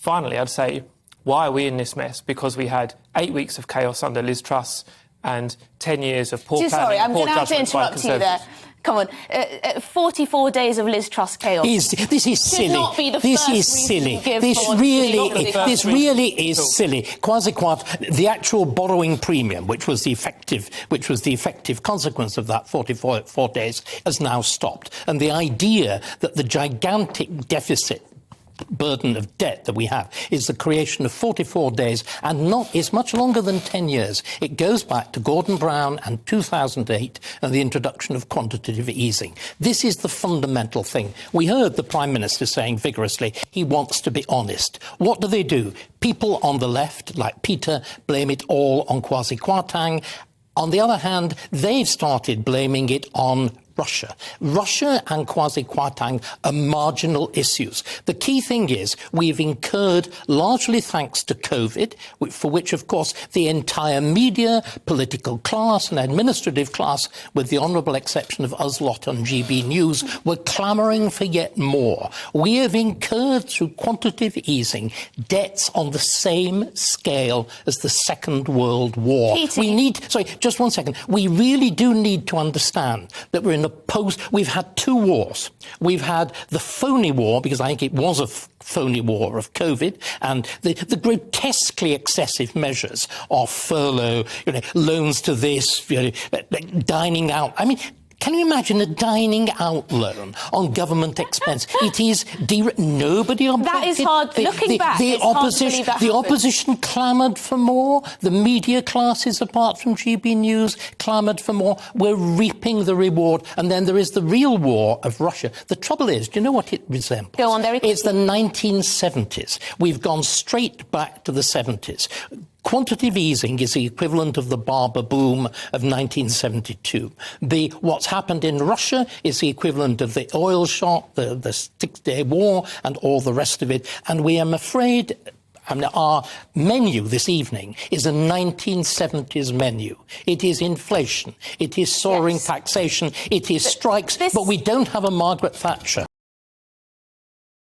finally, I'd say, why are we in this mess? Because we had 8 weeks of chaos under Liz Truss and 10 years of poor planning. Sorry, I'm going to have to interrupt you there. Come on, 44 days of Liz Truss chaos. This is silly. Not be the this first is silly. This really is silly. The actual borrowing premium, which was the effective consequence of that 44 days, has now stopped. And the idea that the gigantic deficit burden of debt that we have is the creation of 44 days and is much longer than 10 years. It goes back to Gordon Brown and 2008 and the introduction of quantitative easing. This is the fundamental thing. We heard the Prime Minister saying vigorously he wants to be honest. What do? People on the left, like Peter, blame it all on Kwasi Kwarteng. On the other hand, they've started blaming it on Russia. Russia and Kwasi Kwarteng are marginal issues. The key thing is we've incurred, largely thanks to COVID, for which, of course, the entire media, political class and administrative class, with the honourable exception of us lot on GBNews, were clamouring for yet more. We have incurred, through quantitative easing, debts on the same scale as the Second World War. Just 1 second. We really do need to understand that we're in we've had two wars. We've had the phony war, because I think it was a phony war of COVID, and the grotesquely excessive measures of furlough, loans to this, dining out. I mean, can you imagine a dining out loan on government expense? It is nobody objected. That is hard. Looking back, the opposition clamoured for more. The media classes, apart from GBNews, clamoured for more. We're reaping the reward. And then there is the real war of Russia. The trouble is, do you know what it resembles? Go on, very quickly. It's the 1970s. We've gone straight back to the 70s. Quantitative easing is the equivalent of the Barber boom of 1972. What's happened in Russia is the equivalent of the oil shock, the 6-day war, and all the rest of it. And we am afraid, our menu this evening is a 1970s menu. It is inflation, it is soaring taxation, it is strikes, but we don't have a Margaret Thatcher.